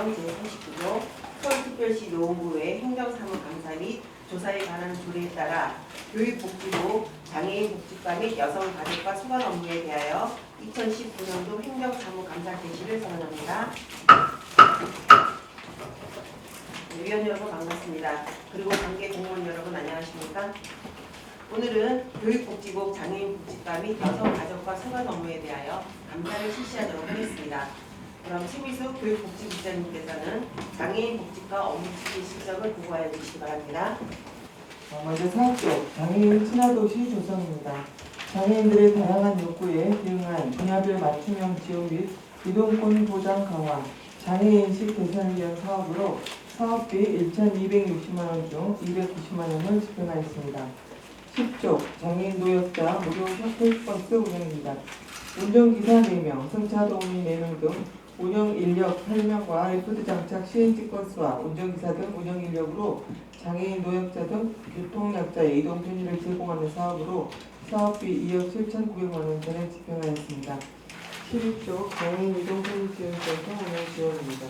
조항 제39조 서울특별시 노원구의 행정사무감사 및 조사에 관한 조례에 따라 교육복지부 장애인 복지과 및 여성가족과 소관 업무에 대하여 2019년도 행정사무감사 개시를 선언합니다. 위원 여러분 반갑습니다. 그리고 관계 공무원 여러분 안녕하십니까? 오늘은 교육복지부 장애인 복지과 및 여성가족과 소관 업무에 대하여 감사를 실시하도록 하겠습니다. 그럼 최미수 교육복지부장님께서는 장애인 복지과 업무 추진 실적을 보고하여 주시기 바랍니다. 먼저 사업적 장애인 친화도시 조성입니다. 장애인들의 다양한 욕구에 대응한 분야별 맞춤형 지원 및 이동권 보장 강화, 장애인식 개선을 위한 사업으로 사업비 1,260만원 중 290만원을 집행하였습니다. 10조 장애인 노역자 무료 셔틀버스 운영입니다. 운전기사 4명, 승차도우미 4명 등 운영인력 8명과 레프트 장착 시행직버스와 운전기사 등 운영인력으로 장애인 노역자 등 교통약자의 이동 편의를 제공하는 사업으로 사업비 2억 7,900만원 전액 집행하였습니다. 11조 장애인 이동 편의 지원센터 운영 지원입니다.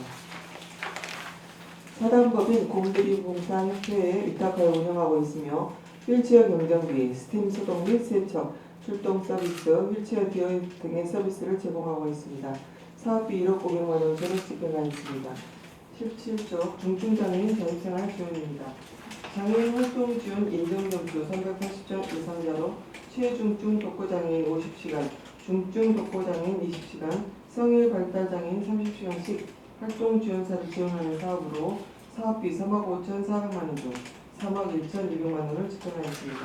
사단법인 공들이공사협회에 위탁하여 운영하고 있으며 휠체어 경정비, 스팀 소독 및 세척, 출동 서비스, 휠체어 기어 등의 서비스를 제공하고 있습니다. 사업비 1억 500만원 전액 집행하였습니다. 17조 중증장애인 자립생활 지원입니다. 장애인 활동 지원 인정점수 380점 이상자로 최중증 독거장애인 50시간, 중증 독거장애인 20시간, 성일 발달장애인 30시간씩 활동 지원사를 지원하는 사업으로 사업비 3억 5,400만원 중 3억 1,200만원을 집행하였습니다.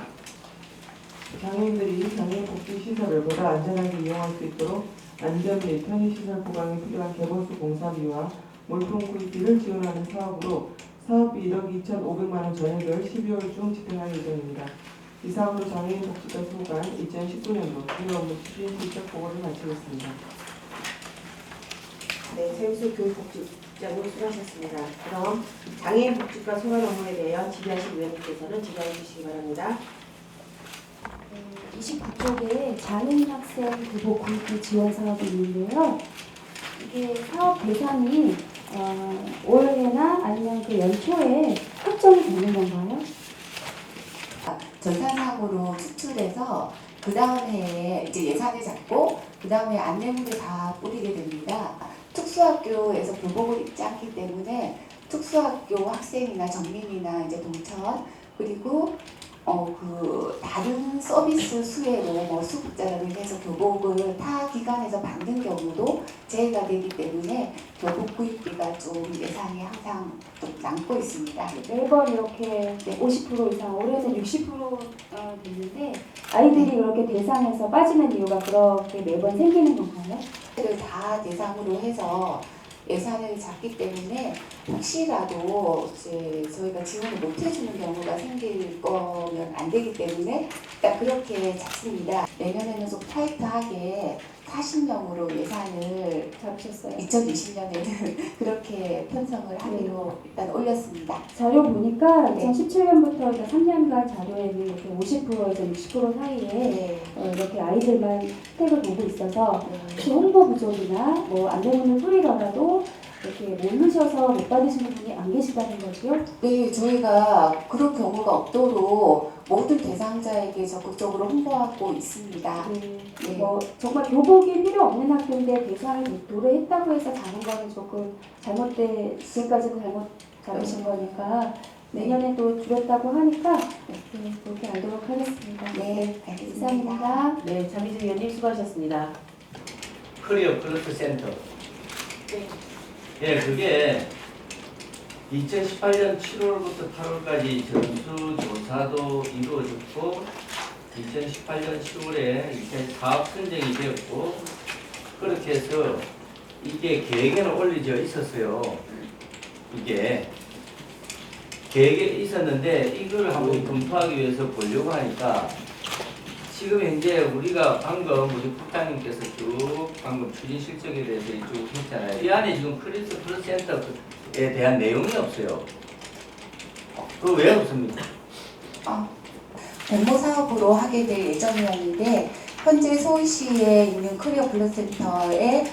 장애인들이 장애인 복지시설을 보다 안전하게 이용할 수 있도록 안전 및 편의시설 보강에 필요한 개보수 공사비와 물품 구입비를 지원하는 사업으로 사업비 1억 2,500만원 전액을 12월 중 집행할 예정입니다. 이 사업으로 장애인 복지과 소관 2019년도 주요 업무 추진 실적 보고를 마치겠습니다. 네, 최미수 교육복지부장님 수고하셨습니다. 그럼 장애인 복지과 소관 업무에 대하여 질의하실 위원님께서는 질의해 주시기 바랍니다. 29쪽에 장애인 학생 교복 구입비 지원 사업이 있는데요. 이게 사업 대상이 올해나 아니면 그 연초에 확정이 되는 건가요? 전산사고로 추출해서 그 다음 해에 이제 예산을 잡고 그 다음에 안내문을 다 뿌리게 됩니다. 특수학교에서 교복을 입지 않기 때문에 특수학교 학생이나 정민이나 이제 동천 그리고 그 다른 서비스 수혜로 뭐 수급자를 해서 교복을 타 기관에서 받는 경우도 제외가 되기 때문에 교복 구입비가 좀 예산이 항상 좀 남고 있습니다. 매번 이렇게 50% 이상, 올해는 60% 됐는데 아이들이 그렇게 대상에서 빠지는 이유가 그렇게 매번 생기는 건가요? 다 대상으로 해서 예산을 잡기 때문에 혹시라도 이제 저희가 지원을 못 해주는 경우가 생길 거면 안 되기 때문에 일단 그렇게 잡습니다. 내년에는 좀 타이트하게 40명으로 예산을 잡으셨어요? 2020년에는 그렇게 편성을 하기로 일단 올렸습니다. 자료 보니까 네. 2017년부터 3년간 자료에는 이렇게 50%에서 60% 사이에 네. 이렇게 아이들만 혜택을 보고 있어서 네. 혹시 홍보 부족이나 뭐 안내문을 뿌리더라도 이렇게 모르셔서 못 받으시는 분이 안 계시다는 거죠? 네, 저희가 그런 경우가 없도록 모든 대상자에게 적극적으로 홍보하고 있습니다. 네. 뭐 정말 교복이 필요 없는 학교인데 대상을 도래했다고 해서 잡은 거는 조금 지금까지도 잘못 잡으신 거니까 내년에 또 줄였다고 하니까 그렇게 알도록 하겠습니다. 네, 알겠습니다. 이상입니다. 네, 장미수 위원님 수고하셨습니다. 커리어 그로스 센터. 네. 예, 그게 2018년 7월부터 8월까지 전수조사도 이루어졌고 2018년 10월에 이제 사업 선정이 되었고 그렇게 해서 이게 계획에는 올려져 있었어요. 이게 계획에 있었는데 이걸 한번 검토하기 위해서 보려고 하니까 지금 현재 우리가 방금 우리 국장님께서 쭉 방금 추진 실적에 대해서 쭉 했잖아요. 이 안에 지금 크리스 플러스 센터에 대한 내용이 없어요. 그거 왜 없습니까? 공모 사업으로 하게 될 예정이었는데 현재 서울시에 있는 커리어 플러스 센터에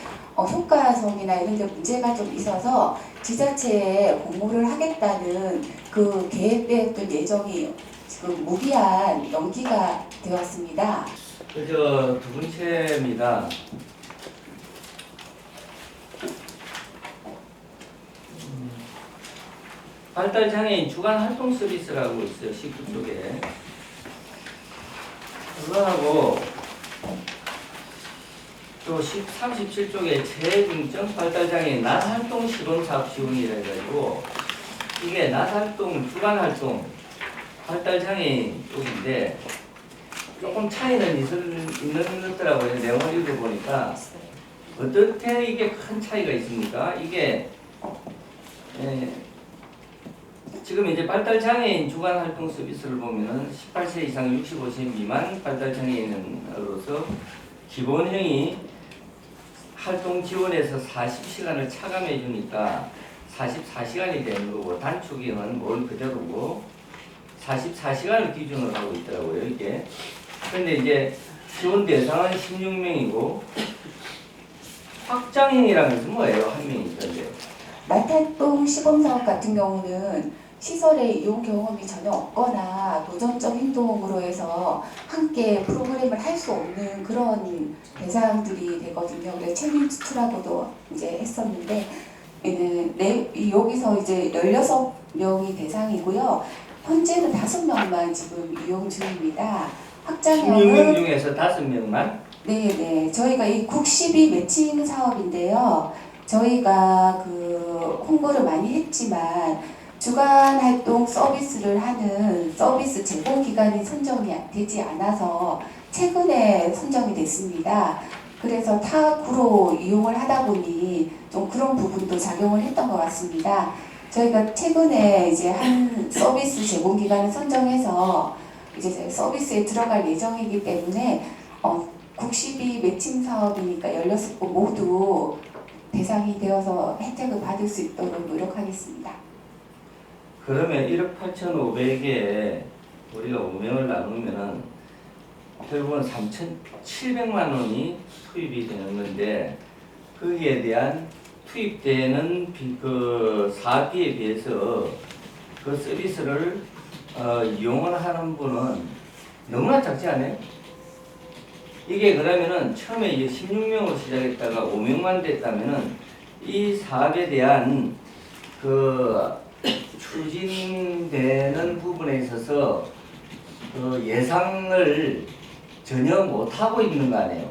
효과성이나 이런 데 문제가 좀 있어서 지자체에 공모를 하겠다는 그 계획되었던 예정이 지금 무기한 연기가 되었습니다. 그저 두 번째입니다. 발달장애인 주간 활동 서비스라고 있어요. 19쪽에. 그거하고 또 37쪽에 재중증 발달장애인 낮활동 시범사업 지원이라 해가지고 이게 낮활동, 주간활동 발달장애인 쪽인데 조금 차이는 있는 것더라고요. 내용을 읽어보니까 어떻게 이게 큰 차이가 있습니까? 이게 지금 이제 발달장애인 주간활동 서비스를 보면은 18세 이상 65세 미만 발달장애인으로서 기본형이 활동 지원에서 40시간을 차감해 주니까 44시간이 되는 거고 단축형은 뭘 그대로고 44시간을 기준으로 하고 있더라고요, 이게. 그런데 이제 지원 대상은 16명이고 확장형이라는 것은 뭐예요? 한 명이 있던데. 낮활동 시범사업 같은 경우는 시설의 이용 경험이 전혀 없거나 도전적 행동으로 해서 함께 프로그램을 할 수 없는 그런 대상들이 되거든요. 그래서 챌린지 투라고도 이제 했었는데 여기서 이제 16명이 대상이고요. 현재는 5명만 지금 이용 중입니다. 16명 확장형은 중에서 5명만? 네네. 저희가 이 국시비 매칭 사업인데요. 저희가 그 홍보를 많이 했지만 주간 활동 서비스를 하는 서비스 제공 기간이 선정이 되지 않아서 최근에 선정이 됐습니다. 그래서 타 구로 이용을 하다 보니 좀 그런 부분도 작용을 했던 것 같습니다. 저희가 최근에 이제 한 서비스 제공 기간을 선정해서 이제 서비스에 들어갈 예정이기 때문에 국시비 매칭 사업이니까 16곳 모두 대상이 되어서 혜택을 받을 수 있도록 노력하겠습니다. 그러면 1억 8,500에 우리가 5명을 나누면은 결국은 3,700만 원이 투입이 되는 건데 거기에 대한 투입되는 그 사비에 비해서 그 서비스를 이용을 하는 분은 너무나 작지 않아요? 이게 그러면은 처음에 이제 16명으로 시작했다가 5명만 됐다면은 이 사업에 대한 그 추진되는 부분에 있어서 그 예상을 전혀 못하고 있는 거 아니에요?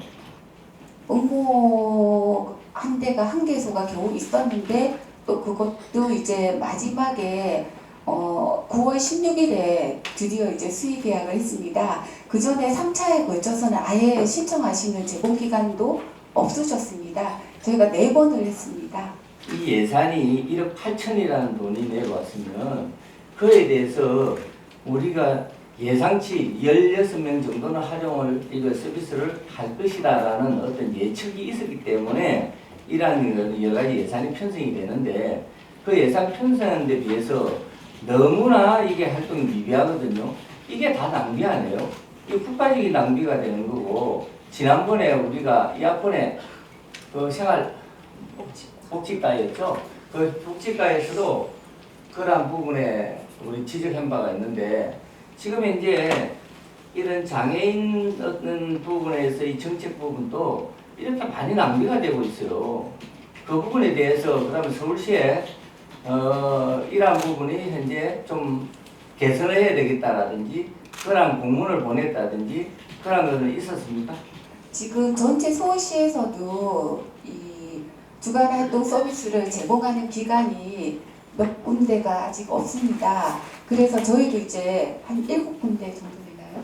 응모 한 대가 한 개소가 겨우 있었는데 또 그것도 이제 마지막에 9월 16일에 드디어 이제 수의 계약을 했습니다. 그 전에 3차에 걸쳐서는 아예 신청하시는 제공 기간도 없으셨습니다. 저희가 4번을 했습니다. 이 예산이 1억 8천이라는 돈이 내려왔으면 그에 대해서 우리가 예상치 16명 정도는 활용을 이거 서비스를 할 것이다라는 어떤 예측이 있었기 때문에 이러한 여러 가지 예산이 편성이 되는데 그 예산 편성하는 데 비해서 너무나 이게 활동이 미비하거든요. 이게 다 낭비 아니에요? 이 국가적인 낭비가 되는 거고 지난번에 우리가 이 학번에 그 생활 복지과였죠. 그 복지과에서도 그러한 부분에 우리 지적한 바가 있는데 지금 이제 이런 장애인 어떤 부분에서 이 정책 부분도 이렇게 많이 낭비가 되고 있어요. 그 부분에 대해서 그러면 서울시에 이러한 부분이 현재 좀 개선을 해야 되겠다라든지 그러한 공문을 보냈다든지 그런 것은 있었습니까? 지금 전체 서울시에서도 이 주간 활동 서비스를 제공하는 기관이 몇 군데가 아직 없습니다. 그래서 저희도 이제 한 7군데 정도 되나요?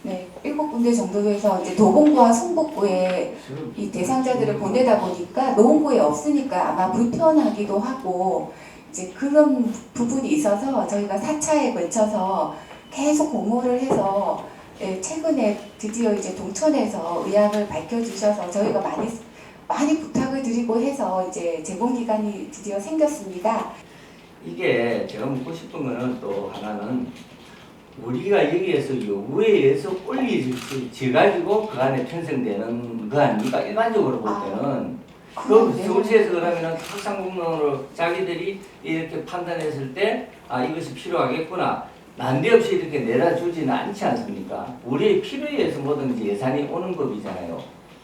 네, 7군데 정도 해서 이제 도봉구와 성북구에 이 대상자들을 보내다 보니까 노원구에 없으니까 아마 불편하기도 하고 이제 그런 부분이 있어서 저희가 4차에 걸쳐서 계속 공모를 해서 최근에 드디어 이제 동천에서 의향을 밝혀주셔서 저희가 많이 부탁을 드리고 해서 이제 제공 기간이 드디어 생겼습니다. 이게 제가 묻고 싶은 거는 또 하나는 우리가 여기에서 요구에 의해서 올려져가지고 그 안에 편성되는 거 아닙니까? 일반적으로 볼 때는 그 서울시에서 그러면은 학상공론으로 자기들이 이렇게 판단했을 때 아 이것이 필요하겠구나. 난데없이 이렇게 내려주지는 않지 않습니까? 우리의 필요에 의해서 뭐든지 예산이 오는 법이잖아요.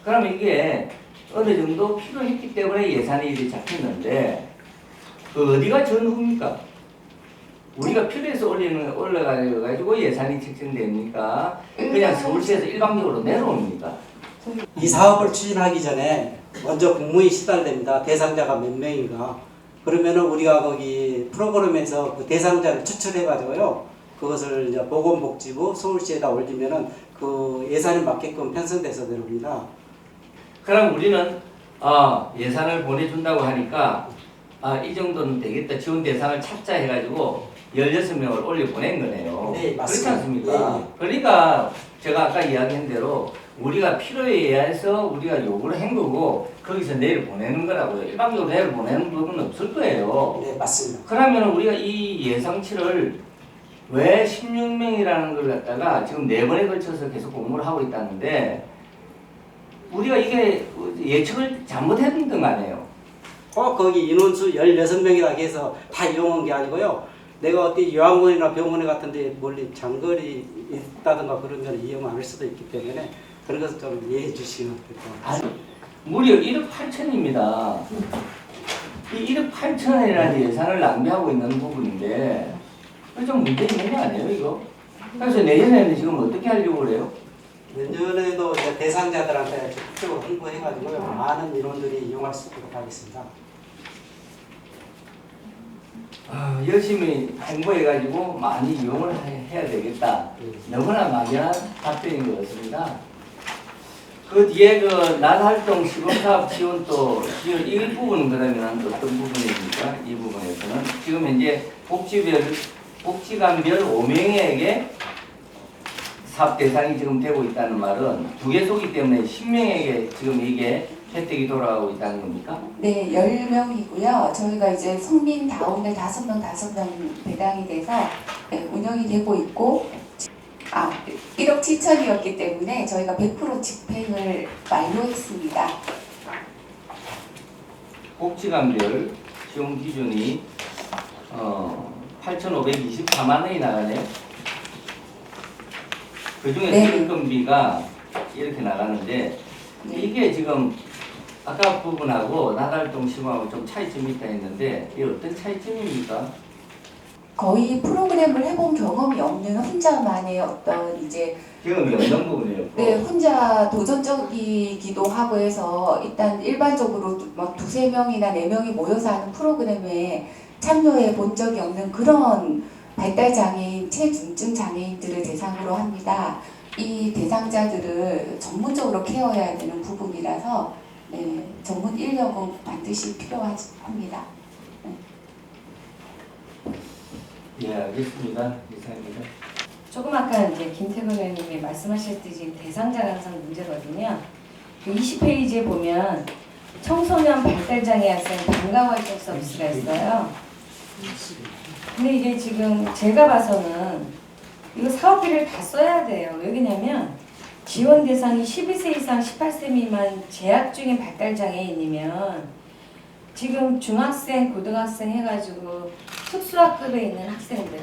그러면 이게 어느 정도 필요했기 때문에 예산이 이렇게 잡혔는데 그 어디가 전후입니까? 우리가 필요해서 올라가지고 예산이 책정됩니까? 그냥 서울시에서 일방적으로 내려옵니까? 이 사업을 추진하기 전에 먼저 공문이 시달됩니다. 대상자가 몇 명인가. 그러면은 우리가 거기 프로그램에서 그 대상자를 추출해가지고요. 그것을 이제 보건복지부 서울시에다 올리면은 그 예산에 맞게끔 편성돼서 내려옵니다. 그럼 우리는 예산을 보내준다고 하니까 이 정도는 되겠다. 지원 대상을 찾자 해가지고 16명을 올려 보낸 거네요. 네, 그렇지 맞습니다. 않습니까? 네. 그러니까 제가 아까 이야기한 대로 우리가 필요에 의해서 우리가 요구를 한 거고 거기서 내일 보내는 거라고요. 일방적으로 내일 보내는 부분은 없을 거예요. 네, 맞습니다. 그러면 우리가 이 예상치를 왜 16명이라는 걸 갖다가 지금 4번에 걸쳐서 계속 공부를 하고 있다는데 우리가 이게 예측을 잘못했던 거 아니에요? 거기 인원수 16명이라고 해서 다 이용한 게 아니고요. 내가 어디 요양원이나 병원에 같은데 멀리 장거리 있다든가 그러면 이용 안 할 수도 있기 때문에 그런 것을 좀 이해해 주시면 될 것 같아요. 무려 1억 8천입니다. 이 1억 8천이라는 예산을 낭비하고 있는 부분인데 좀 문제 있는 거 아니에요 이거? 그래서 내년에는 지금 어떻게 하려고 그래요? 내년에도 이제 대상자들한테 적극적으로 홍보해가지고요. 많은 인원들이 이용할 수 있도록 하겠습니다. 열심히 홍보해가지고 많이 이용을 해야 되겠다. 너무나 막연한 답변인 것 같습니다. 그 뒤에 그 낮활동 시범사업 지원 이 부분은 그러면 어떤 부분입니까? 이 부분에서는 지금 현재 복지관별 5명에게 사업 대상이 지금 되고 있다는 말은 2개소이기 때문에 10명에게 지금 이게 혜택이 돌아가고 있다는 겁니까? 네, 10명이고요. 저희가 이제 성민다운데 5명 배당이 돼서 운영이 되고 있고 1억 7천이었기 때문에 저희가 100% 집행을 완료했습니다. 복지관별 지원 기준이 8,524만 원이 나가네요. 그중에 네. 수익금비가 이렇게 나가는데 네. 이게 지금 아까 부분하고 나달동 시범하고 좀 차이점이 있다 했는데 이게 어떤 차이점입니까? 거의 프로그램을 해본 경험이 없는 혼자만의 어떤 이제 지금 연장 부분이에요. 네, 혼자 도전적이기도 하고 해서 일단 일반적으로 막 2-3명이나 4명이 모여서 하는 프로그램에 참여해 본 적이 없는 그런 발달장애인, 체중증 장애인들을 대상으로 합니다. 이 대상자들을 전문적으로 케어해야 되는 부분이라서 전문 인력은 반드시 필요합니다. 예, 알겠습니다. 이상입니다. 조금 아까 이제 김태근 의원님이 말씀하셨듯이 대상자가 항상 문제거든요. 그 20페이지에 보면 청소년 발달장애 학생 방과활동 서비스가 있어요. 근데 이게 지금 제가 봐서는 이거 사업비를 다 써야 돼요. 왜냐면 지원 대상이 12세 이상 18세 미만 재학 중인 발달장애인이면 지금 중학생, 고등학생 해가지고 특수학급에 있는 학생들,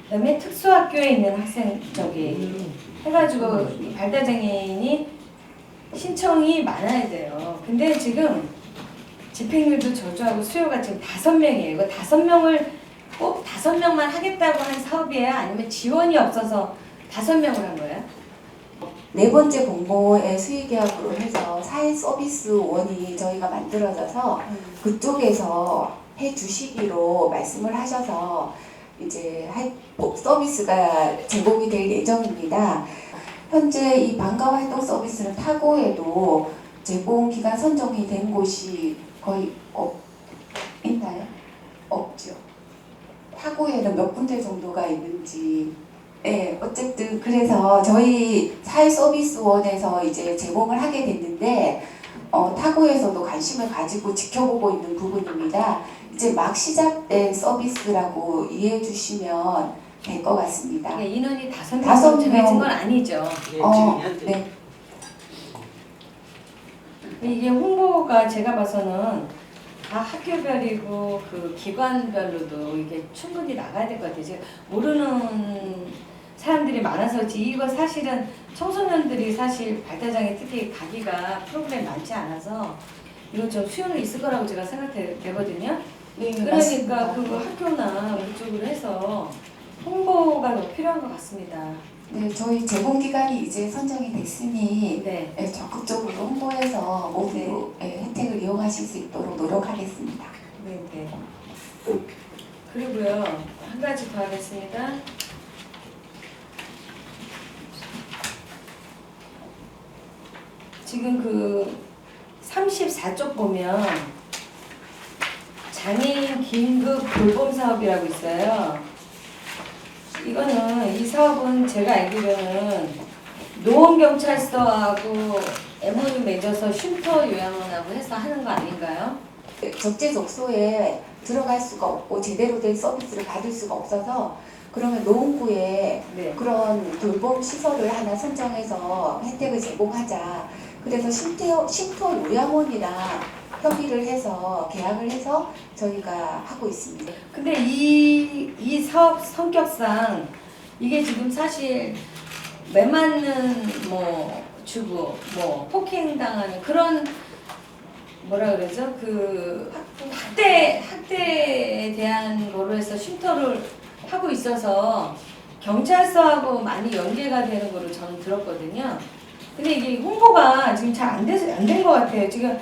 그다음에 특수학교에 있는 학생 해가지고 이 발달장애인이 신청이 많아야 돼요. 근데 지금 집행률도 저조하고 수요가 지금 5명이에요. 이거 5명을 꼭 5명만 하겠다고 한 사업이에요? 아니면 지원이 없어서 5명을 한 거예요? 4번째 공모의 수의계약으로 해서 사회서비스원이 저희가 만들어져서 그쪽에서 해주시기로 말씀을 하셔서 이제 서비스가 제공이 될 예정입니다. 현재 이 방과활동 서비스는 타고에도 제공기간 선정이 된 곳이 거의 있나요? 없죠. 타고에는 몇 군데 정도가 있는지 네, 어쨌든 그래서 저희 사회서비스원에서 이제 제공을 하게 됐는데 타고에서도 관심을 가지고 지켜보고 있는 부분입니다. 이제 막 시작된 서비스라고 이해해 주시면 될 것 같습니다. 그러니까 인원이 5명 5명. 정해진 건 아니죠. 네, 지금 현재 네. 이게 홍보가 제가 봐서는 다 학교별이고 그 기관별로도 이게 충분히 나가야 될 것 같아요. 제가 모르는 사람들이 많아서지 이거 사실은 청소년들이 사실 발달장애 특히 가기가 프로그램 많지 않아서 이거 좀 수요는 있을 거라고 제가 생각되거든요. 네, 그러니까 맞습니다. 그거 학교나 그쪽으로 해서 홍보가 더 필요한 것 같습니다. 네, 저희 제공기관이 이제 선정이 됐으니 네. 네, 적극적으로 홍보해서 모두 혜택을 이용하실 수 있도록 노력하겠습니다. 네, 네. 그리고요, 한 가지 더 하겠습니다. 지금 그 34쪽 보면 장애인 긴급 돌봄 사업이라고 있어요. 이거는 이 사업은 제가 알기로는 노원경찰서하고 MOU 맺어서 쉼터 요양원하고 해서 하는 거 아닌가요? 적재적소에 들어갈 수가 없고 제대로 된 서비스를 받을 수가 없어서 그러면 노원구에 네. 그런 돌봄 시설을 하나 선정해서 혜택을 제공하자. 그래서 쉼터 요양원이랑 협의를 해서 계약을 해서 저희가 하고 있습니다. 근데 이 사업 성격상 이게 지금 사실 매맞는 뭐 주부 뭐 폭행당하는 그런 뭐라 그러죠? 그 학대에 대한 거로 해서 쉼터를 하고 있어서 경찰서하고 많이 연계가 되는 거로 저는 들었거든요. 근데 이게 홍보가 지금 잘 안 된 것 같아요. 지금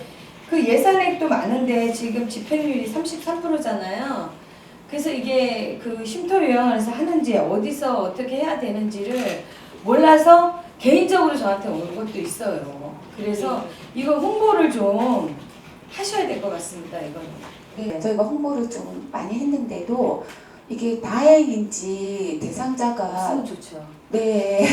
그 예산액도 많은데 지금 집행률이 33%잖아요. 그래서 이게 그 쉼터 요양원에서 하는지 어디서 어떻게 해야 되는지를 몰라서 개인적으로 저한테 온 것도 있어요. 그래서 이거 홍보를 좀 하셔야 될 것 같습니다. 이거는. 네, 저희가 홍보를 좀 많이 했는데도 이게 다행인지 대상자가 없으면 좋죠. 네,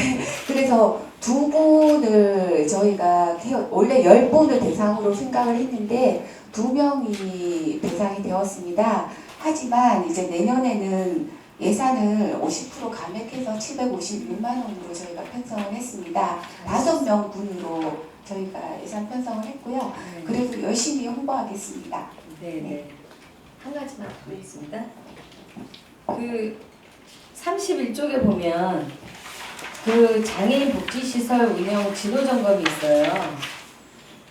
그래서 2분을 저희가 원래 10분을 대상으로 생각을 했는데 2명이 대상이 되었습니다. 하지만 이제 내년에는 예산을 50% 감액해서 756만 원으로 저희가 편성을 했습니다. 5명 분으로 저희가 예산 편성을 했고요. 그래도 열심히 홍보하겠습니다. 네네. 한 가지만 더 있습니다. 그 31쪽에 보면 그 장애인 복지시설 운영 지도 점검이 있어요.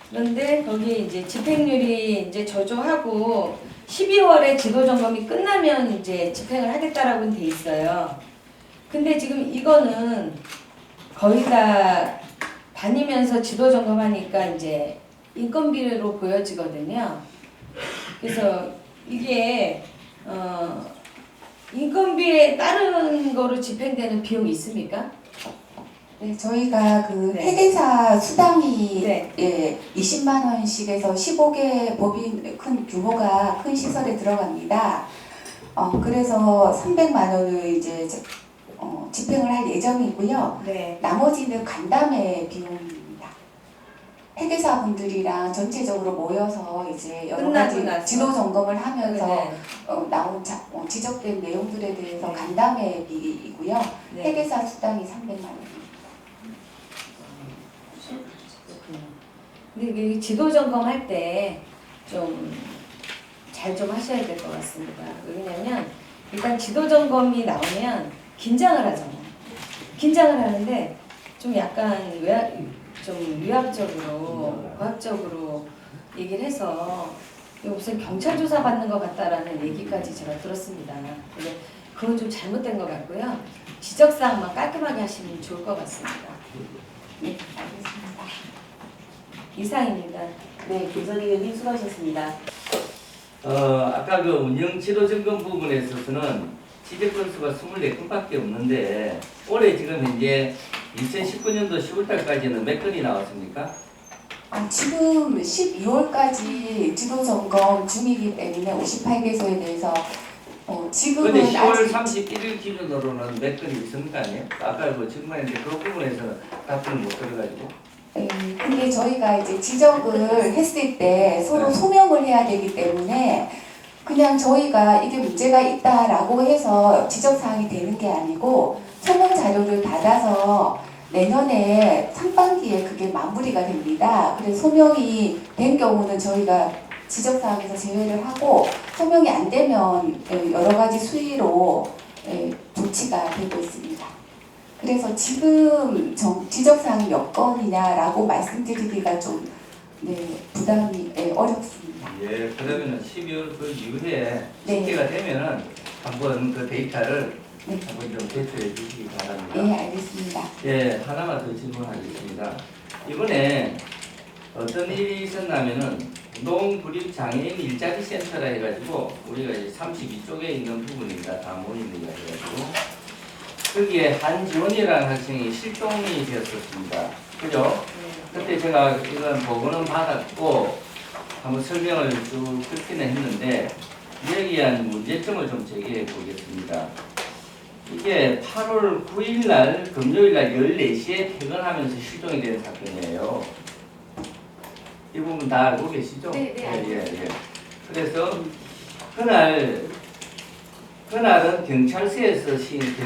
그런데 거기 이제 집행률이 이제 저조하고 12월에 지도 점검이 끝나면 이제 집행을 하겠다라고 돼 있어요. 근데 지금 이거는 거의 다 다니면서 지도 점검하니까 이제 인건비로 보여지거든요. 그래서 이게 인건비에 따른 거로 집행되는 비용이 있습니까? 네, 저희가 그 네. 회계사 수당이 네. 20만 원씩에서 15개 법인 큰 규모가 큰 시설에 들어갑니다. 그래서 300만 원을 이제 집행을 할 예정이고요. 네. 나머지는 간담회 비용입니다. 회계사분들이랑 전체적으로 모여서 이제 여러 가지 끝나고 나서. 지도 점검을 하면서 네. 나온 지적된 내용들에 대해서 간담회비이고요. 네. 회계사 수당이 300만 원입니다. 근데 이게 지도 점검할 때 좀 잘 좀 하셔야 될 것 같습니다. 왜냐면 일단 지도 점검이 나오면 긴장을 하잖아요. 긴장을 하는데 좀 약간 좀 유학적으로 과학적으로 얘기를 해서 무슨 경찰 조사 받는 것 같다라는 얘기까지 제가 들었습니다. 근데 그건 좀 잘못된 것 같고요. 지적사항만 깔끔하게 하시면 좋을 것 같습니다. 네, 알겠습니다. 이상입니다. 네, 김선희 의원님 수고하셨습니다. 아까 그 운영 지도 점검 부분에 있어서는 지적 건수가 24건밖에 없는데 올해 지금 현재 2019년도 10월달까지는 몇 건이 나왔습니까? 지금 12월까지 지도 점검 중이기 때문에 58개소에 대해서 지금은 근데 10월 아직 31일 기준으로는 몇 건이 있습니까? 아니요? 아까 그 증명했는데 그 부분에서는 답변을 못 들어가지고. 근데 저희가 이제 지적을 했을 때 서로 네. 소명을 해야 되기 때문에 그냥 저희가 이게 문제가 있다라고 해서 지적사항이 되는 게 아니고 소명 자료를 받아서 내년에 상반기에 그게 마무리가 됩니다. 그래서 소명이 된 경우는 저희가 지적사항에서 제외를 하고 소명이 안 되면 여러 가지 수위로 조치가 되고 있습니다. 그래서 지금 지적사항이 몇 건이냐라고 말씀드리기가 좀 부담이 어렵습니다. 예, 그러면은 12월 그 이후에 네. 집계가 되면은 한번 그 데이터를 네. 한번 좀 제출해 주시기 바랍니다. 네, 알겠습니다. 예, 하나만 더 질문하겠습니다. 이번에 어떤 일이 있었냐면은 농구립 장애인 일자리 센터라 해가지고 우리가 이제 32쪽에 있는 부분입니다. 다 모이는 거 해가지고 거기에 한지원이라는 학생이 실종이 되었었습니다. 그죠? 그때 제가 이건 보고는 받았고 한번 설명을 쭉 듣기는 했는데 여기에 대한 문제점을 좀 제기해 보겠습니다. 이게 8월 9일 날 금요일 날 14시에 퇴근하면서 실종이 된 사건이에요. 이 부분 다 알고 계시죠? 네, 예. 그래서 그날은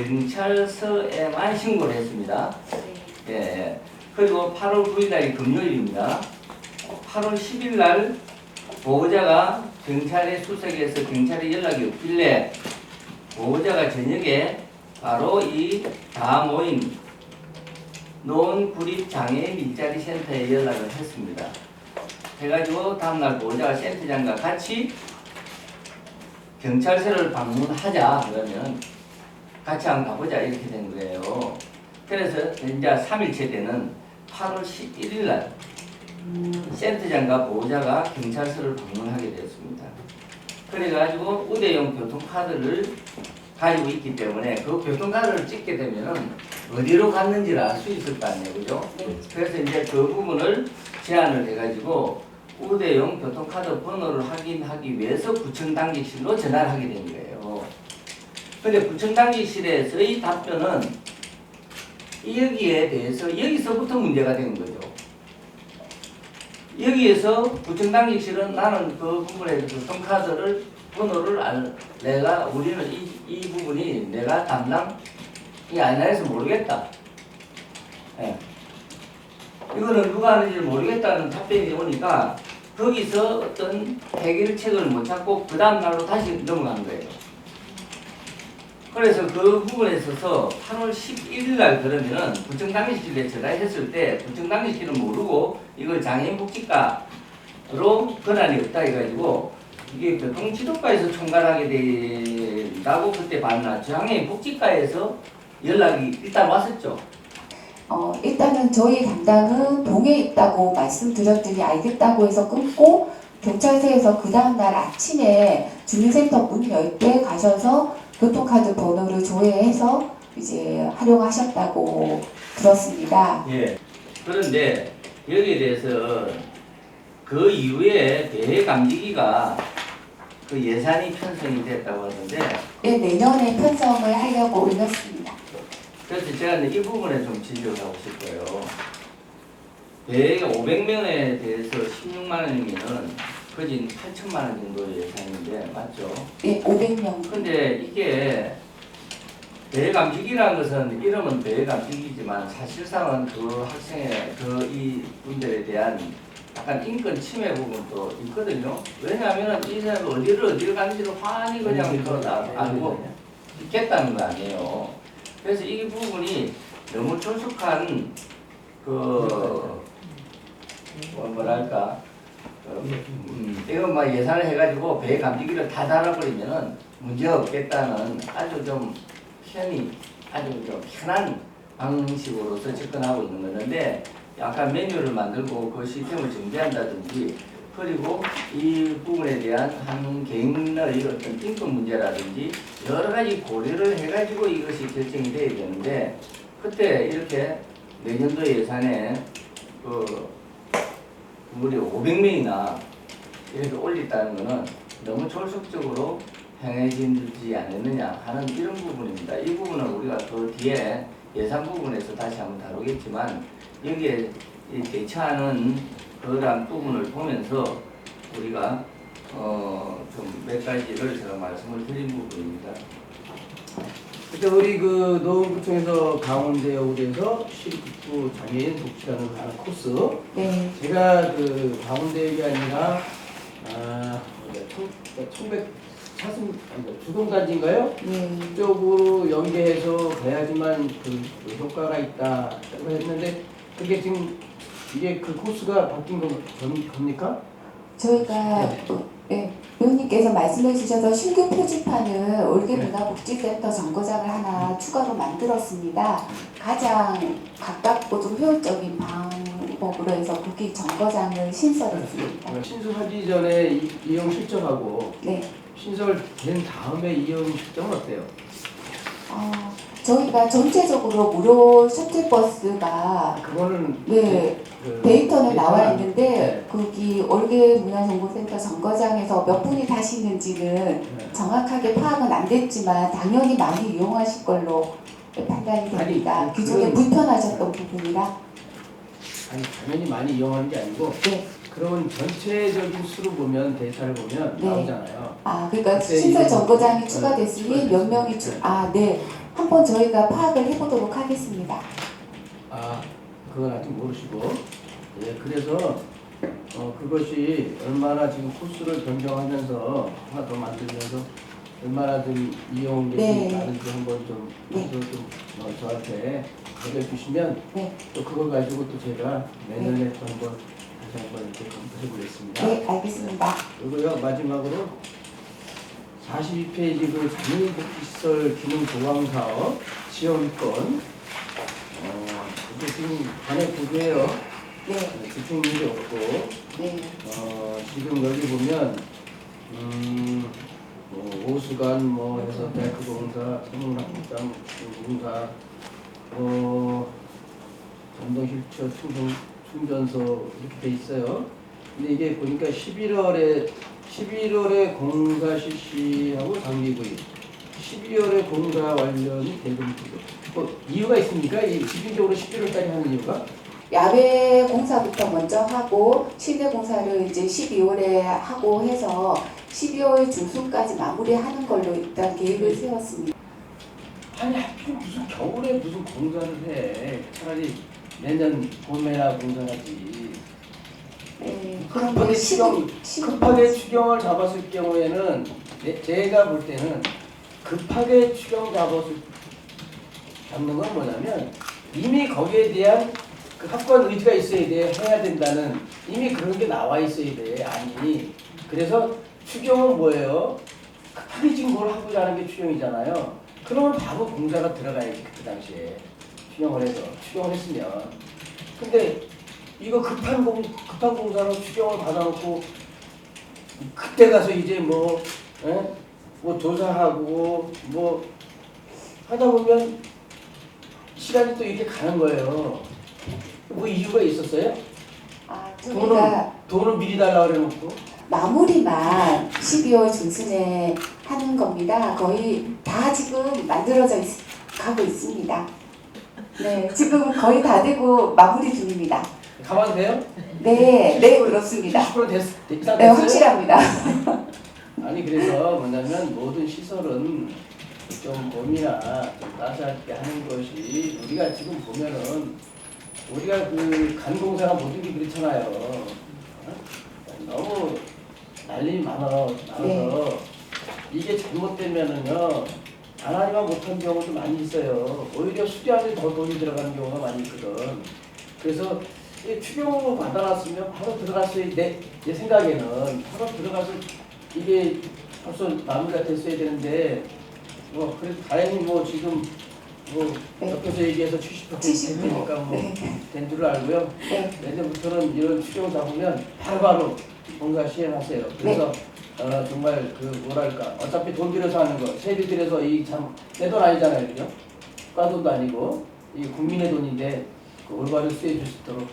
경찰서에만 신고를 했습니다. 예. 그리고 8월 9일 날이 금요일입니다. 8월 10일 날 보호자가 경찰에 수색해서 경찰에 연락이 없길래 보호자가 저녁에 바로 이 다 모인 노원구립장애인 일자리 센터에 연락을 했습니다. 해가지고 다음날 보호자가 센터장과 같이 경찰서를 방문하자 그러면 같이 한번 가보자 이렇게 된 거예요. 그래서 이제 3일째 되는 8월 11일 날 센터장과 보호자가 경찰서를 방문하게 되었습니다. 그래가지고 우대용 교통카드를 가지고 있기 때문에 그 교통카드를 찍게 되면은 어디로 갔는지를 알 수 있을 거 아니에요, 그죠? 그래서 이제 그 부분을 제안을 해가지고 우대용 교통카드 번호를 확인하기 위해서 구청 당직실로 전화를 하게 된 거예요. 근데 구청 당직실에서의 답변은 여기에 대해서 여기서부터 문제가 된 거죠. 여기에서 구청 당직실은 나는 그 부분에 교통카드를 번호를 우리는 이 부분이 내가 담당이 아니라 해서 모르겠다. 예. 이거는 누가 하는지 모르겠다는 답변이 오니까 거기서 어떤 해결책을 못 찾고 그 다음 날로 다시 넘어간 거예요. 그래서 그 부분에 있어서 8월 11일 날 그러면은 구청당직실에 전화했을 때 구청당직실은 모르고 이걸 장애인복지과로 권한이 없다 해가지고 이게 교통지도과에서 총괄하게 된다고 그때 봤나 장애인복지과에서 연락이 일단 왔었죠. 일단은 저희 담당은 동에 있다고 말씀드렸더니 알겠다고 해서 끊고 경찰서에서 그 다음날 아침에 주민센터 문 열 때 가셔서 교통카드 번호를 조회해서 이제 활용하셨다고 들었습니다. 예. 그런데 여기에 대해서 그 이후에 배회 감지기가 그 예산이 편성이 됐다고 하는데 네, 내년에 편성을 하려고 올렸습니다. 그래서 제가 이 부분에 좀 지적을 하고 싶어요. 배회가 500명에 대해서 16만 원이면은 거진 8천만 원 정도 예산인데 맞죠? 네, 500명. 근데 이게 배회 감지기라는 것은 이름은 배회 감지기지만 사실상은 그 학생의 이 분들에 대한 약간 인권 침해 부분도 있거든요. 왜냐하면 이 사람이 어디를 가는지를 환히 그냥 알고 있겠다는 거 아니에요. 그래서 이 부분이 너무 조숙한 뭐랄까 이건 막 예산을 해가지고 배 감지기를 다 달아버리면은 문제 없겠다는 아주 좀 편한 방식으로서 접근하고 있는 거는데 약간 메뉴를 만들고 그 시스템을 정비한다든지 그리고 이 부분에 대한 한 개인의 어떤 인권 문제라든지 여러 가지 고려를 해가지고 이것이 결정이 돼야 되는데 그때 이렇게 내년도 예산에 무려 500명이나 이렇게 올렸다는 것은 너무 졸속적으로 행해지지 않았느냐 하는 이런 부분입니다. 이 부분은 우리가 그 뒤에 예산 부분에서 다시 한번 다루겠지만 여기에 대처하는 그러한 부분을 보면서 우리가 좀 몇 가지를 제가 말씀을 드린 부분입니다. 그 우리 그 노원구청에서 강원대역에서 실급부 장애인 복지라는 하는 코스. 네. 제가 그 강원대역이 아니라 1900 차순 주동단지인가요? 네. 쪽으로 연계해서 가야지만 그 효과가 있다고 했는데 그게 지금 이게 그 코스가 바뀐 겁니까? 저희가 의원님께서 말씀해 주셔서 신규 표지판을 올개문화복지센터 정거장을 하나 추가로 만들었습니다. 가장 가깝고 좀 효율적인 방법으로 해서 거기 정거장을 신설했습니다. 신설하기 전에 이용 실적하고 네. 신설된 다음에 이용 실적은 어때요? 저희가 전체적으로 무료 셔틀버스가 그거는 네. 그 데이터는 나와 있는데 네. 거기 올개문화정보센터 정거장에서 몇 분이 타시는지는 네. 정확하게 파악은 안 됐지만 당연히 많이 이용하실 걸로 판단이 됩니다. 아니, 기존에 그건- 불편하셨던 부분이라. 아니 당연히 많이 이용하는 게 아니고 네. 그러면 전체적인 수로 보면 데이터를 보면 네. 나오잖아요. 그러니까 그때 신설 이제 정거장이 네, 추가됐으니 몇 명이 추가됐어요. 네. 한번 저희가 파악을 해보도록 하겠습니다. 그건 아직 모르시고 그래서 그것이 얼마나 지금 코스를 변경하면서 하나 더 만들면서 얼마나 좀 이용객이 네. 많은지 한번 좀 네. 저한테 알려주시면 네. 또 그걸 가지고 또 제가 내년에 또 한번 다시 한번 이렇게 검토해 보겠습니다. 네, 알겠습니다. 그리고요 마지막으로 42페이지 그 장애인복지시설 기능 보강 사업 지원권 이게 지금 관내 구조예요. 네. 집중 문제 없고 네. 지금 여기 보면 오수관 해서 대크공사, 성문학장 공사, 전동 휠체어 충전소 이렇게 돼 있어요. 근데 이게 보니까 11월에 공사 실시하고 장기 구입, 12월에 공사 완료는 대금 구조. 이유가 있습니까? 이 집중적으로 11월까지 하는 이유가? 야외 공사부터 먼저 하고 실내 공사를 이제 12월에 하고 해서 12월 중순까지 마무리하는 걸로 일단 계획을 세웠습니다. 아니 하필 무슨 겨울에 무슨 공사를 해. 차라리 내년 봄에나 공사하지. 네. 급하게 급하게 추경을 잡았을 경우에는 제가 볼 때는 급하게 추경 잡는 건 뭐냐면 이미 거기에 대한 그 확고한 의지가 있어야 돼. 해야 된다는 이미 그런 게 나와 있어야 돼. 아니 그래서 추경은 뭐예요? 급하게 지금 뭘 하고자 하는 게 추경이잖아요. 그러면 바로 공사가 들어가야지 그때 당시에 추경을 했으면. 근데 이거 급한 공사로 추경을 받아놓고 그때 가서 이제 뭐 조사하고 뭐 하다 보면 시간이 또 이렇게 가는 거예요. 뭐 이유가 있었어요? 저희가 돈을 미리 달라고 그래놓고. 마무리만 12월 중순에 하는 겁니다. 거의 다 지금 만들어져 가고 있습니다. 네, 지금 거의 다 되고 마무리 중입니다. 가봐도 돼요? 네, 그렇습니다. 90% 이상 네, 됐어요? 확실합니다. 아니 그래서 뭐냐면 모든 시설은 좀 봄이나 좀 따스하게 하는 것이 우리가 지금 보면은 우리가 그 간공사가 모든 게 그렇잖아요. 너무 난리 많아서 이게 잘못되면은요 안 하기만 못한 경우도 많이 있어요. 오히려 수리하는데 더 돈이 들어가는 경우가 많이 있거든. 그래서 추경으로 받아놨으면 바로 들어갔어야 내 생각에는 바로 들어가서 이게 벌써 마무리가 됐어야 되는데 그래도 다행히 지금 옆에서 얘기해서 70% 됐으니까 된 줄 알고요. 내년부터는 이런 추경 잡으면 바로바로 공사 시행하세요. 그래서 정말 어차피 돈 들여서 하는 거 세비 들여서 이 참 내 돈 아니잖아요, 그죠? 과돈도 아니고 이 국민의 돈인데 올바로 수혜해 줄 수 있도록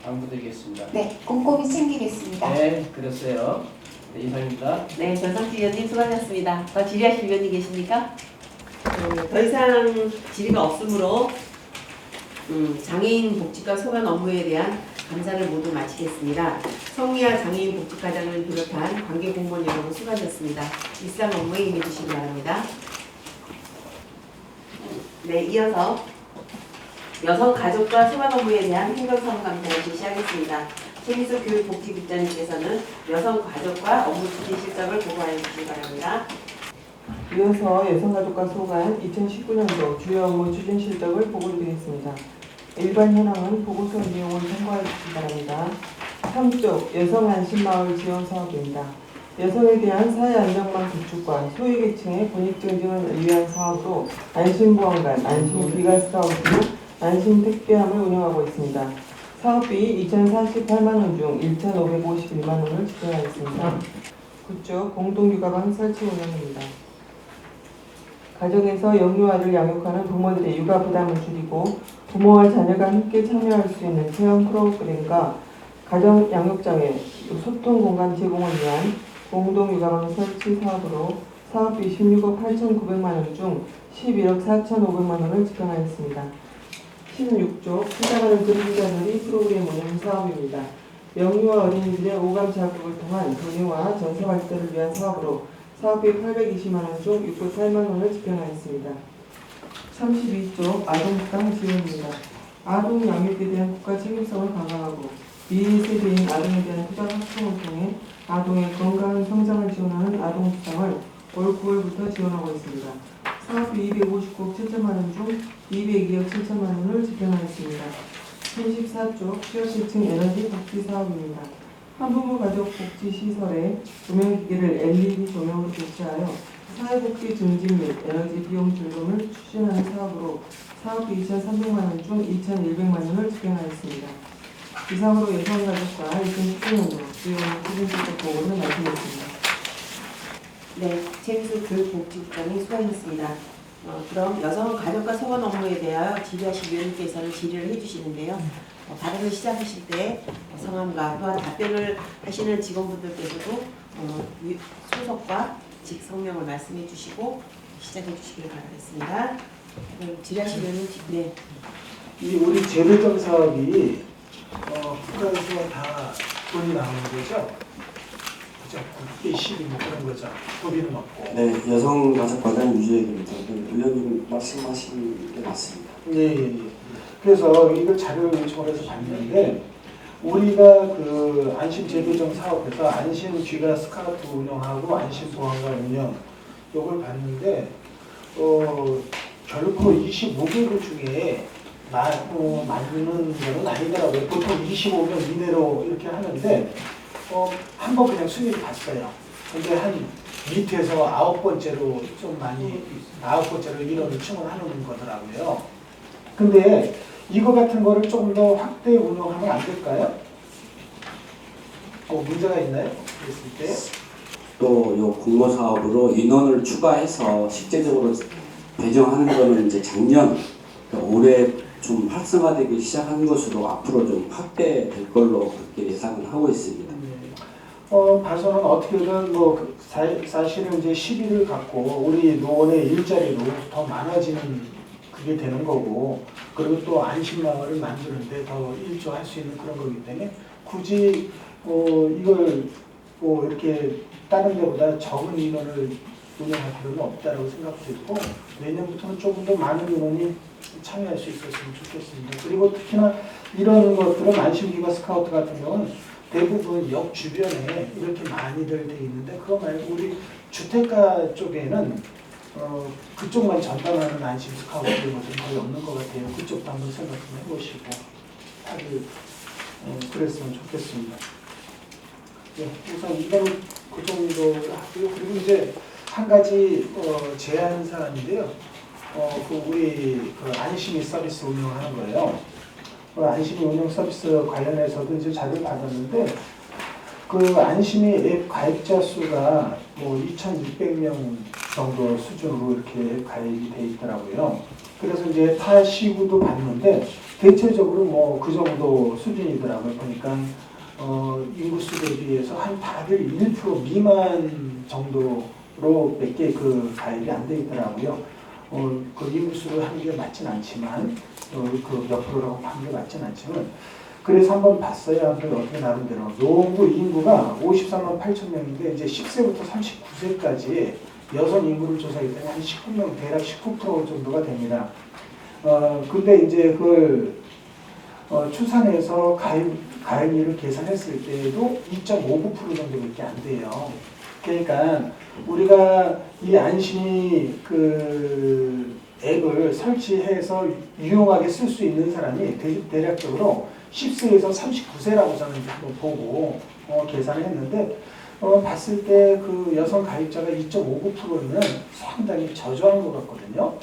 당부드리겠습니다. 네, 꼼꼼히 챙기겠습니다. 네, 그랬어요. 네, 이상입니다. 네, 전성기 위원님 수고하셨습니다. 더 질의하실 위원님 계십니까? 더 이상 질의가 없으므로 장애인 복지과 소관 업무에 대한 감사를 모두 마치겠습니다. 성미아 장애인 복지과장을 비롯한 관계 공무원 여러분 수고하셨습니다. 일상 업무에 임해주시기 바랍니다. 네, 이어서 여성 가족과 생활 업무에 대한 행정사무 감사를 실시하겠습니다. 최미수 교육복지국장님께서는 여성 가족과 업무 추진 실적을 보고하여 주시기 바랍니다. 이어서 여성가족과 소관 2019년도 주요 업무 추진 실적을 보고드리겠습니다. 일반 현황은 보고서 내용을 참고해 주시기 바랍니다. 3쪽 여성 안심마을 지원 사업입니다. 여성에 대한 사회 안전망 구축과 소외계층의 권익 증진을 위한 사업으로 안심보안관, 안심기가스카우트, 안심택배함을 운영하고 있습니다. 사업비 2,048만원 중 1,551만원을 집행하였습니다. 9쪽 공동육아방 설치 운영입니다. 가정에서 영유아를 양육하는 부모들의 육아 부담을 줄이고 부모와 자녀가 함께 참여할 수 있는 체험 프로그램과 가정 양육장의 소통 공간 제공을 위한 공동육아방 설치 사업으로 사업비 16억 8,900만원 중 11억 4,500만원을 집행하였습니다. 16조 찾아가는 그림자놀이 프로그램 운영 사업입니다. 영유아 어린이들의 오감 자극을 통한 교류와 정서 발달을 위한 사업으로 사업비 820만원 중 608만원을 집행하였습니다. 32조 아동부당 지원입니다. 아동 양육에 대한 국가 책임성을 강화하고 미래 세대인 아동에 대한 투자 확충을 통해 아동의 건강한 성장을 지원하는 아동부당을 올 9월부터 지원하고 있습니다. 사업비 259억 7천만원 중 202억 7천만원을 집행하였습니다. 34조 취약계층 에너지 복지 사업입니다. 한부모 가족 복지 시설에 조명기기를 LED 조명으로 교체하여 사회복지 증진 및 에너지 비용 절감을 추진하는 사업으로 사업비 2,300만원 중 2,100만원을 집행하였습니다. 이상으로 여성가족과 2019년도 주요 추진실적 보고를 말씀드렸습니다. 네, 최미수 교육복지국장이 수고하셨습니다. 그럼 여성 가족과 소관 업무에 대하여 질의하실 위원님께서는 질의를 해주시는데요. 발언을 시작하실 때 성함과 또한 답변을 하시는 직원분들께서도 소속과 직 성명을 말씀해 주시고 시작해 주시길 바라겠습니다. 질의하실 위원님, 네. 이 우리 재배정 사업이 국가에서 다 돈이 나오는 거죠? 그죠? 국회 시비 뭐 그런 거죠? 법인은 없고. 네, 여성가족 관련 유죄입니다. 의원님 말씀하신 게 맞습니다. 예. 그래서 이걸 자료를 요청을 해서 봤는데 우리가 그 안심 재배정 사업에서 안심 쥐가 스카우트 운영하고 안심 보안관 운영 요걸 봤는데 결코 25개국 중에 맞는 거는 아니더라고요. 보통 25명 이내로 이렇게 하는데 한번 그냥 순위를 봤어요. 근데 한 밑에서 9번째로 좀 많이 9번째로 인원을 충원하는 거더라고요. 근데 이거 같은 거를 조금 더 확대 운영하면 안 될까요? 문제가 있나요? 그랬을 때? 또 요 공모 사업으로 인원을 추가해서 실제적으로 배정하는 거는 이제 작년, 그러니까 올해 좀 활성화되기 시작한 것으로 앞으로 좀 확대될 걸로 그렇게 예상을 하고 있습니다. 봐서는 어떻게든 사실은 이제 시비를 갖고 우리 노원의 일자리로 더 많아지는 그게 되는 거고, 그리고 또 안심마을을 만드는데 더 일조할 수 있는 그런 거기 때문에 굳이 이걸 이렇게 다른 데보다 적은 인원을 운영할 필요는 없다라고 생각되고 내년부터는 조금 더 많은 인원이 참여할 수 있었으면 좋겠습니다. 그리고 특히나 이런 것들은 안심기가 스카우트 같은 경우는 대부분 역 주변에 이렇게 많이들 돼 있는데 그거 말고 우리 주택가 쪽에는 그쪽만 전담하는 안심 스카우트 이런 것들은 거의 없는 것 같아요. 그쪽도 한번 생각 좀 해보시고 다들 그랬으면 좋겠습니다. 네, 우선 이건 그 정도 하고요. 그리고 이제 한 가지 제안 사항인데요. 우리 안심이 서비스 운영하는 거예요. 안심이 운영 서비스 관련해서도 이제 자료를 받았는데 안심이 앱 가입자 수가 2,600명 정도 수준으로 이렇게 앱 가입이 돼 있더라고요. 그래서 이제 타 시구도 봤는데 대체적으로 그 정도 수준이더라고요. 보니까 인구수 대비해서 한 다들 1% 미만 정도로 몇 개 가입이 안 돼 있더라고요. 그 인구수를 하는 게 맞진 않지만 몇 프로라고 하는 게 맞진 않지만 그래서 한번 봤어요. 어떻게 나름대로 노구 인구가 53만 8천 명인데 이제 10세부터 39세까지 여성 인구를 조사했더니 한 19명, 대략 19% 정도가 됩니다. 근데 이제 그걸 추산해서 가입률을 계산했을 때에도 2.59% 정도밖에 안 돼요. 그러니까 우리가 이 안심이 그 앱을 설치해서 유용하게 쓸 수 있는 사람이 대략적으로 10세에서 39세라고 저는 한번 보고 계산을 했는데 봤을 때 그 여성 가입자가 2.59%는 상당히 저조한 것 같거든요.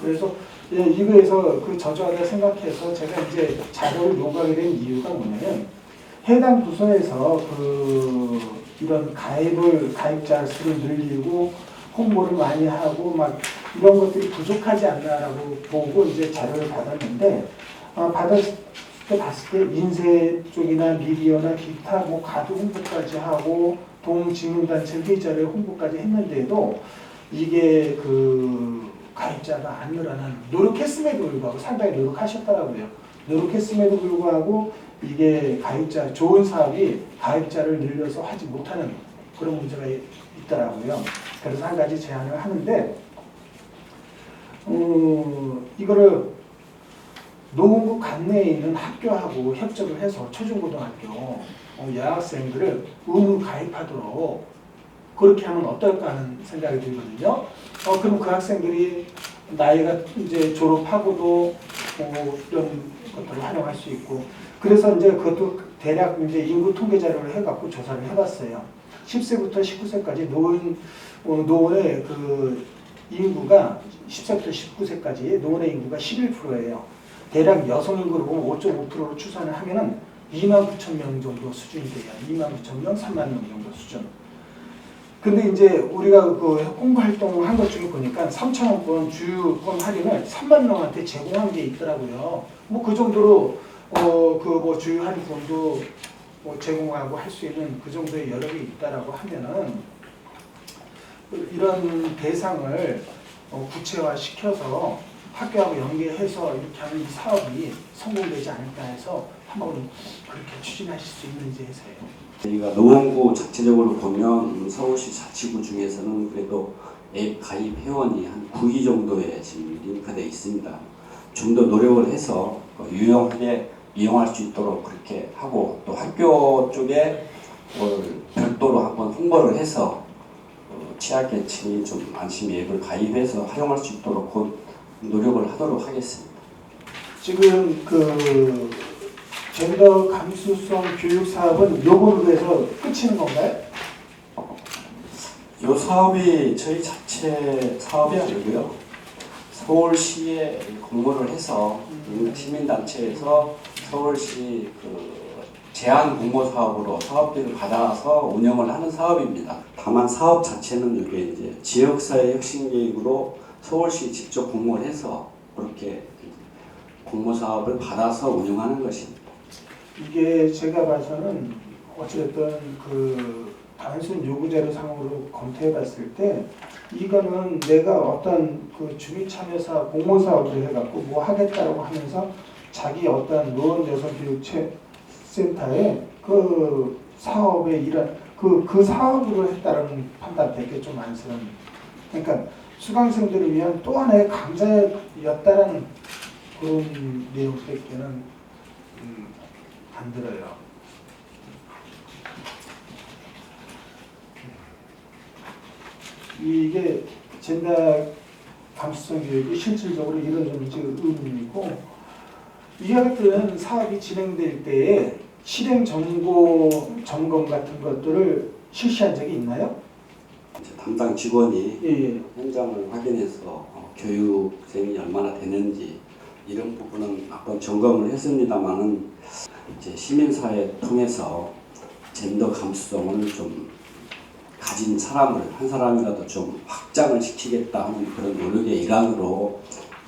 그래서 이거에서 그 저조하다 생각해서 제가 이제 자료를 요구하게 된 이유가 뭐냐면 해당 부서에서 이런 가입자 수를 늘리고 홍보를 많이 하고 막 이런 것들이 부족하지 않나라고 보고 이제 자료를 받았는데 받았을 때 봤을 때 인쇄 쪽이나 미디어나 기타 뭐 가두 홍보까지 하고 동직능단체 회의자료 홍보까지 했는데도 이게 그 가입자가 안 늘어나는 노력했음에도 불구하고 상당히 노력하셨더라고요. 노력했음에도 불구하고 이게 좋은 사업이 가입자를 늘려서 하지 못하는 그런 문제가 있더라고요. 그래서 한 가지 제안을 하는데 이거를 노원구 관내에 있는 학교하고 협조를 해서 초중고등학교 여학생들을 의무 가입하도록 그렇게 하면 어떨까 하는 생각이 들거든요. 그럼 그 학생들이 나이가 이제 졸업하고도 이런 것들을 활용할 수 있고 그래서 이제 그것도 대략 이제 인구 통계 자료를 해갖고 조사를 해봤어요. 10세부터 19세까지 노원의 그 인구가 10세부터 19세까지 노원의 인구가 11%예요. 대략 여성 인구로 보면 5.5%로 추산을 하면은 29,000명 정도 수준이 돼요. 29,000명, 30,000명 정도 수준. 근데 이제 우리가 그 홍보 활동을 한 것 중에 보니까 3,000원권 주유권 할인을 3만 명한테 제공한 게 있더라고요. 뭐 그 정도로 뭐 주유 할인권도 뭐 제공하고 할 수 있는 그 정도의 여력이 있다라고 하면은 이런 대상을 구체화시켜서 학교하고 연계해서 이렇게 하면 이 사업이 성공되지 않을까 해서 한번 그렇게 추진하실 수 있는지 해서요. 저희가 노원구 자체적으로 보면 서울시 자치구 중에서는 그래도 앱 가입 회원이 한 9위 정도에 지금 링크되어 있습니다. 좀 더 노력을 해서 유용하게 이용할 수 있도록 그렇게 하고 또 학교 쪽에 별도로 한번 홍보를 해서 취약계층이 좀 안심 앱을 가입해서 활용할 수 있도록 곧 노력을 하도록 하겠습니다. 지금 그 젠더 감수성 교육 사업은 요거로 해서 끝이는 건가요? 이 사업이 저희 자체 사업이 아니고요. 서울시에 공모를 해서 시민단체에서 서울시 제한 공모 사업으로 사업비를 받아서 운영을 하는 사업입니다. 다만 사업 자체는 이게 이제 지역사회 혁신 계획으로 서울시 직접 공모를 해서 그렇게 공모 사업을 받아서 운영하는 것입니다. 이게 제가 봐서는 어쨌든 그 단순 요구자료 상으로 검토해봤을 때 이거는 내가 어떤 그 주민참여사 공모사업을 해갖고 뭐 하겠다라고 하면서 자기 어떤 노원 여성교육센터에 그 사업에 일한 그 사업으로 했다는 판단밖에 좀 안쓰럽니다. 그러니까 수강생들을 위한 또 하나의 강좌였다라는 그런 내용밖에는 안 들어요. 이게 젠더 감수성 교육이 실질적으로 이루어지는지 의문이고 이 같은 사업이 진행될 때에 실행 점검 같은 것들을 실시한 적이 있나요? 담당 직원이 예. 현장을 확인해서 교육생이 얼마나 되는지 이런 부분은 한번 점검을 했습니다만은 이제 시민사회 통해서 젠더 감수성을 좀 가진 사람을 한 사람이라도 좀 확장을 시키겠다 하는 그런 노력의 일환으로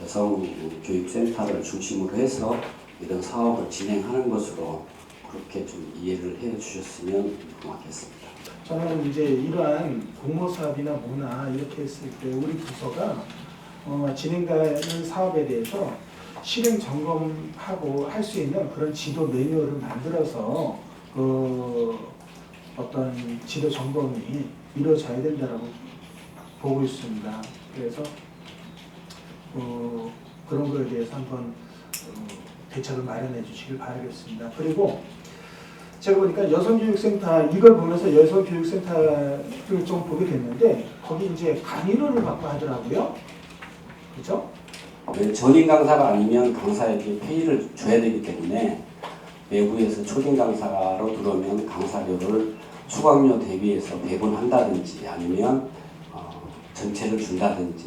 여성교육센터를 중심으로 해서 이런 사업을 진행하는 것으로 그렇게 좀 이해를 해 주셨으면 고맙겠습니다. 저는 이제 이러한 공모 사업이나 뭐나 이렇게 했을 때 우리 부서가 진행되는 사업에 대해서 실행 점검하고 할 수 있는 그런 지도 매뉴얼을 만들어서 어떤 지도 점검이 이루어져야 된다라고 보고 있습니다. 그래서 그런 거에 대해서 한번 대책을 마련해 주시길 바라겠습니다. 그리고 제가 보니까 여성교육센터 이걸 보면서 여성교육센터를 좀 보게 됐는데 거기 이제 강의료를 받고 하더라고요. 그렇죠? 네, 전임 강사가 아니면 강사에게 페이를 줘야 되기 때문에 외부에서 초임 강사로 들어오면 강사료를 수강료 대비해서 배분한다든지 아니면 전체를 준다든지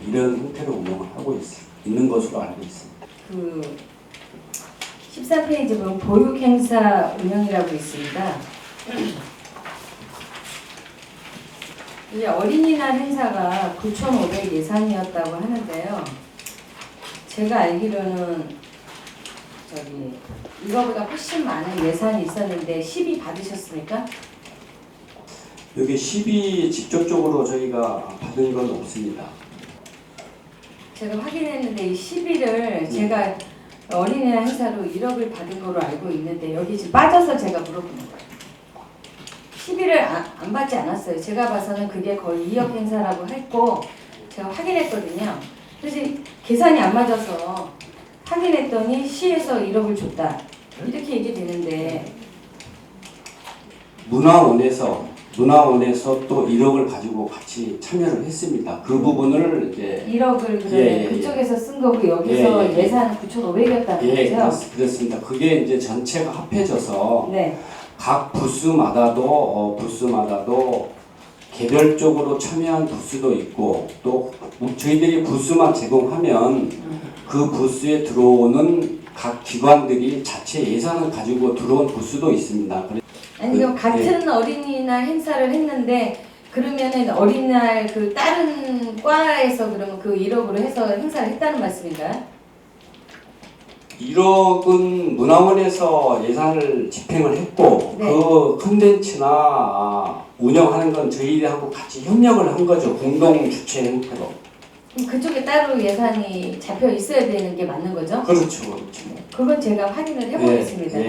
이런 형태로 운영을 하고 있는 것으로 알고 있습니다. 그 13페이지 보면 보육행사 운영이라고 있습니다. 이 어린이날 행사가 9,500 예산이었다고 하는데요. 제가 알기로는 이거보다 훨씬 많은 예산이 있었는데 10위 받으셨습니까? 여기 10위 직접적으로 저희가 받은 건 없습니다. 제가 확인했는데 이 10위를 제가 어린이날 행사로 1억을 받은 거로 알고 있는데 여기 지금 빠져서 제가 물어보는 거예요. 10위를 안 받지 않았어요. 제가 봐서는 그게 거의 2억 행사라고 했고 제가 확인했거든요. 그래서 계산이 안 맞아서 확인했더니 시에서 1억을 줬다. 이렇게 얘기되는데 문화원에서 또 1억을 가지고 같이 참여를 했습니다. 그 부분을 이제 1억을 그러면 그쪽에서 쓴 거고 여기서 예산 9,500이었다는 거죠? 그렇습니다. 그게 이제 전체가 합해져서 네. 각 부스마다도 개별적으로 참여한 부스도 있고 또 저희들이 부스만 제공하면 그 부스에 들어오는 각 기관들이 자체 예산을 가지고 들어온 부스도 있습니다. 아니 그럼 같은 어린이날 행사를 했는데 그러면은 어린이날 그 다른 과에서 그러면 그 1억으로 해서 행사를 했다는 말씀인가요? 1억은 문화원에서 예산을 집행을 했고 네. 그 콘텐츠나 운영하는 건 저희하고 같이 협력을 한 거죠. 공동 주최 형태로. 그럼 그쪽에 따로 예산이 잡혀 있어야 되는 게 맞는 거죠? 그렇죠. 그건 제가 확인을 해보겠습니다.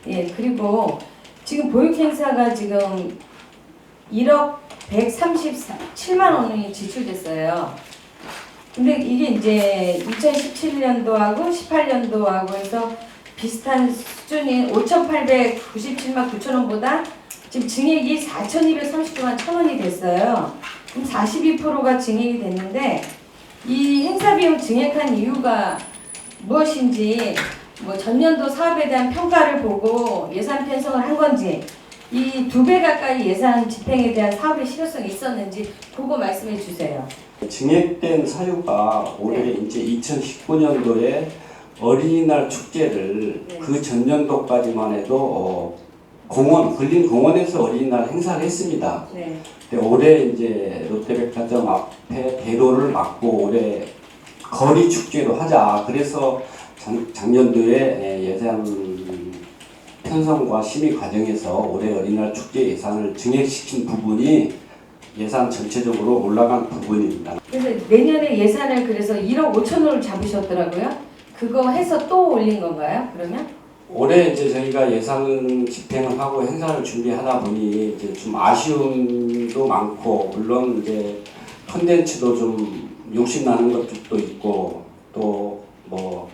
예, 그리고 지금 보육행사가 지금 1억 137만 원이 지출됐어요. 근데 이게 이제 2017년도하고 18년도하고 해서 비슷한 수준인 5,897만 9천 원보다 지금 증액이 4,239만 1,000원이 됐어요. 그럼 42%가 증액이 됐는데 이 행사 비용 증액한 이유가 무엇인지 뭐 전년도 사업에 대한 평가를 보고 예산 편성을 한 건지 이 2배 가까이 예산 집행에 대한 사업의 실효성이 있었는지 그거 말씀해 주세요. 증액된 사유가 올해 이제 2019년도에 어린이날 축제를 그 전년도까지만 해도 근린 공원에서 어린이날 행사를 했습니다. 근데 올해 이제 롯데백화점 앞에 대로를 막고 올해 거리 축제로 하자. 그래서 작년도에 예산 편성과 심의 과정에서 올해 어린이날 축제 예산을 증액시킨 부분이 예산 전체적으로 올라간 부분입니다. 그래서 내년에 예산을 그래서 1억 5천원을 잡으셨더라고요. 그거 해서 또 올린 건가요? 그러면? 올해 이제 저희가 예산 집행을 하고 행사를 준비하다 보니 이제 좀 아쉬움도 많고 물론 이제 콘텐츠도 좀 욕심 나는 것도 있고 또 뭐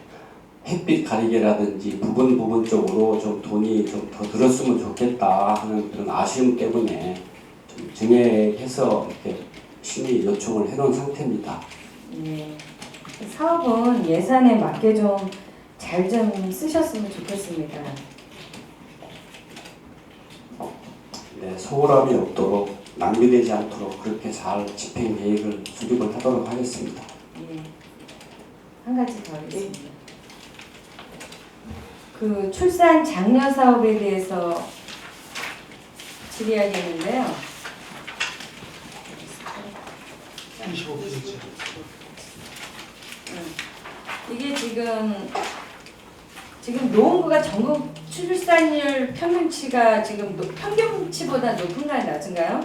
햇빛 가리개라든지 부분적으로 좀 돈이 좀 더 들었으면 좋겠다 하는 그런 아쉬움 때문에 좀 증액해서 이렇게 심의 요청을 해놓은 상태입니다. 네. 사업은 예산에 맞게 좀 잘 좀 쓰셨으면 좋겠습니다. 네, 소홀함이 없도록 낭비되지 않도록 그렇게 잘 집행 계획을 수립을 하도록 하겠습니다. 네. 한 가지 더 하겠습니다. 그 출산 장려 사업에 대해서 질의하겠는데요. 25페이지. 이게 지금 노원구가 전국 출산율 평균치가 지금 평균치보다 높은가요, 낮은가요?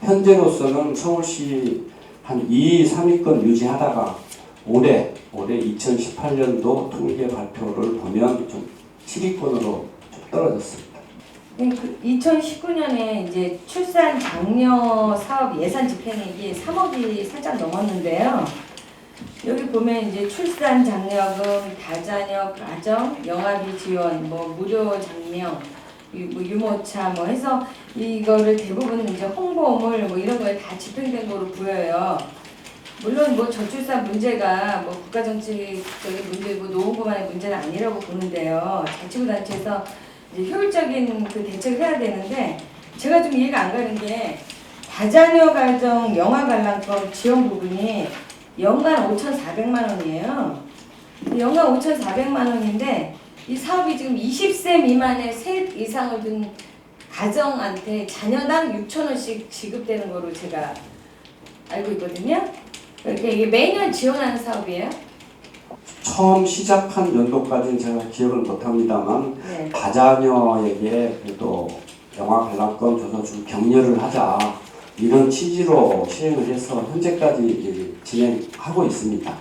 현재로서는 서울시 한 2, 3위권 유지하다가 올해 2018년도 통계 발표를 보면 좀 7위권으로 좀 떨어졌습니다. 네, 2019년에 이제 출산 장려 사업 예산 집행액이 3억이 살짝 넘었는데요. 여기 보면 이제 출산 장려금, 다자녀 가정, 영아비 지원, 뭐 무료 장려, 뭐 유모차 뭐 해서 이거를 대부분 이제 홍보물 뭐 이런 거에 다 집행된 거로 보여요. 물론 뭐 저출산 문제가 뭐 국가 정책적인 문제고 노후부만의 문제는 아니라고 보는데요. 자치구단체에서 이제 효율적인 그 대책을 해야 되는데 제가 좀 이해가 안 가는 게 다자녀 가정 영아 관람권 지원 부분이 연간 5,400만 원이에요. 연간 5,400만 원인데 이 사업이 지금 20세 미만의 셋 이상을 둔 가정한테 자녀당 6,000원씩 지급되는 거로 제가 알고 있거든요. 그러니까 이게 매년 지원하는 사업이에요. 처음 시작한 연도까지는 제가 기억을 못합니다만 네. 다자녀에게 그래도 영화 관람권 줘서 좀 격려를 하자 이런 취지로 시행을 해서 현재까지 진행하고 있습니다.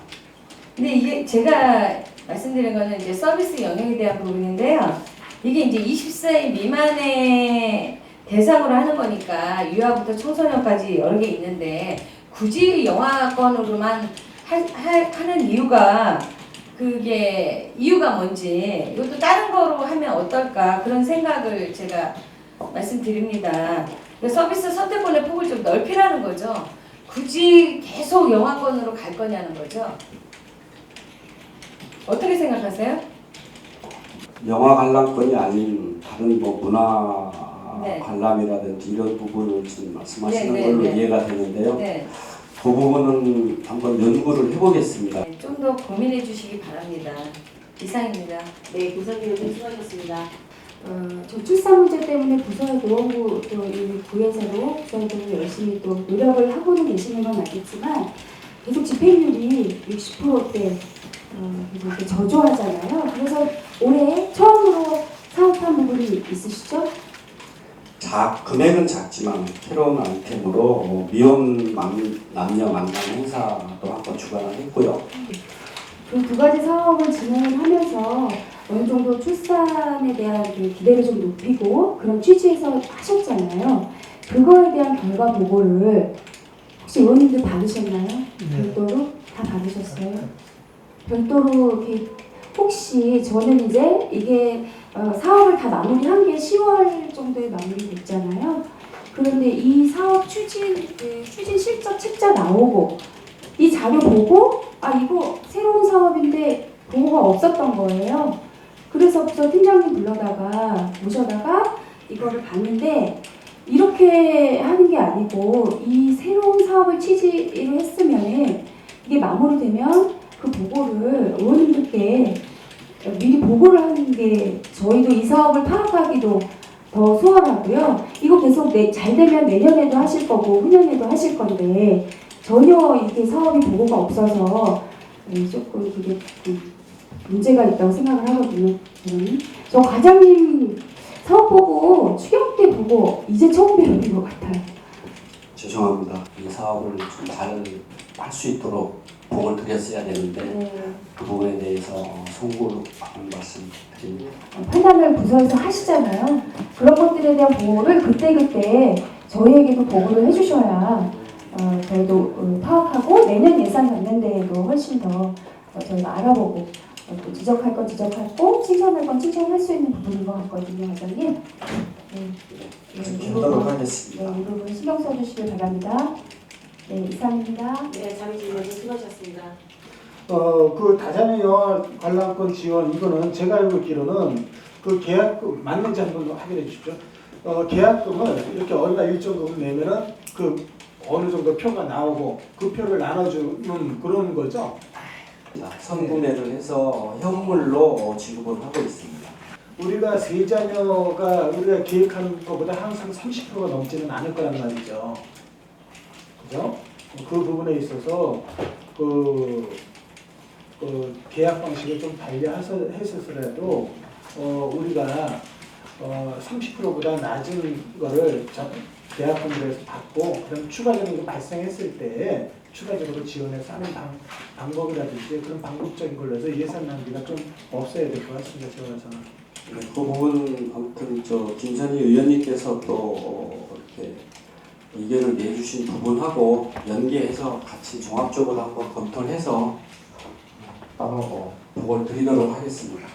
근데 이게 제가 말씀드린 거는 이제 서비스 영역에 대한 부분인데요. 이게 이제 20세 미만의 대상으로 하는 거니까 유아부터 청소년까지 여러 개 있는데 굳이 영화권으로만 하는 이유가 그게 이유가 뭔지 이것도 다른 거로 하면 어떨까 그런 생각을 제가 말씀드립니다. 서비스 선택권의 폭을 좀 넓히라는 거죠. 굳이 계속 영화권으로 갈 거냐는 거죠. 어떻게 생각하세요? 영화 관람권이 아닌 다른 뭐 문화 네. 관람이라든지 이런 부분을 지금 말씀하시는 네, 네, 걸로 네. 이해가 되는데요. 네. 그 부분은 한번 연구를 해보겠습니다. 좀 더 고민해 주시기 바랍니다. 이상입니다. 네, 교사님들 수고하셨습니다. 저출산 문제 때문에 부서의 노원구 또 이 구에서도 부서들이 열심히 또 노력을 하고는 계시는 건 알겠지만 계속 집행률이 60%대 이렇게 저조하잖아요. 그래서 올해 처음으로 사업한 부분이 있으시죠? 금액은 작지만 새로운 아이템으로 미혼 남녀 만남 행사도 한번 주관을 했고요. 그 두 가지 사업을 진행을 하면서 어느 정도 출산에 대한 그 기대를 좀 높이고 그런 취지에서 하셨잖아요. 그거에 대한 결과 보고를 혹시 의원님들 받으셨나요? 별도로 다 받으셨어요? 별도로 이렇게 혹시 저는 이제 이게 사업을 다 마무리한 게 10월 정도에 마무리됐잖아요. 그런데 이 사업 추진 실적 책자 나오고 이 자료 보고 이거 새로운 사업인데 보고가 없었던 거예요. 그래서 팀장님 모셔다가 이거를 봤는데 이렇게 하는 게 아니고 이 새로운 사업을 취지로 했으면 이게 마무리되면 그 보고를 의원님들께 미리 보고를 하는 게 저희도 이 사업을 파악하기도 더 수월하고요. 이거 계속 잘 되면 내년에도 하실 거고 후년에도 하실 건데 전혀 이렇게 사업이 보고가 없어서 조금 그게 문제가 있다고 생각을 하거든요. 저 과장님 사업 보고 추경 때 보고 이제 처음 배우는 것 같아요. 죄송합니다. 이 사업을 좀 잘 할 수 있도록 공을 들였어야 되는데 그 부분에 대해서 송구하는 말씀 드립니다. 판단을 부서에서 하시잖아요. 그런 것들에 대한 보고를 그때그때 저희에게도 보고를 해주셔야 저희도 파악하고 내년 예산 받는 데에도 훨씬 더 저희가 알아보고 또 지적할 건 지적하고 칭찬할 건 칭찬할 수 있는 부분인 것 같거든요, 과장님. 그렇게 하도록 하겠습니다. 이 부분 신경 써주시길 바랍니다. 네, 이상입니다. 네, 자비진님들 수고하셨습니다. 그 다자녀 영화 관람권 지원 이거는 제가 알고 있기로는 그 계약금 맞는지 한번 확인해 주십시오. 계약금을 이렇게 얼마 일정 부분 내면은 그 어느 정도 표가 나오고 그 표를 나눠주는 그런 거죠. 선분해를 해서 현물로 지급을 하고 있습니다. 우리가 세자녀가 우리가 계획하는 것보다 항상 30%가 넘지는 않을 거란 말이죠. 그죠? 그 부분에 있어서 그 계약 방식을 좀 달리했었더라도 우리가 30%보다 낮은 거를 계약금으로 받고 그다음 추가적인 거 발생했을 때 추가적으로 지원해서 하는 방법이라든지 그런 방법적인 걸로 해서 예산 낭비가 좀 없어야 될 것 같습니다. 제가 봐서는. 네, 그 부분 아무튼 김선희 의원님께서 또 이렇게 의견을 내주신 부분하고 연계해서 같이 종합적으로 한번 검토를 해서 따로 보고를 드리도록 하겠습니다.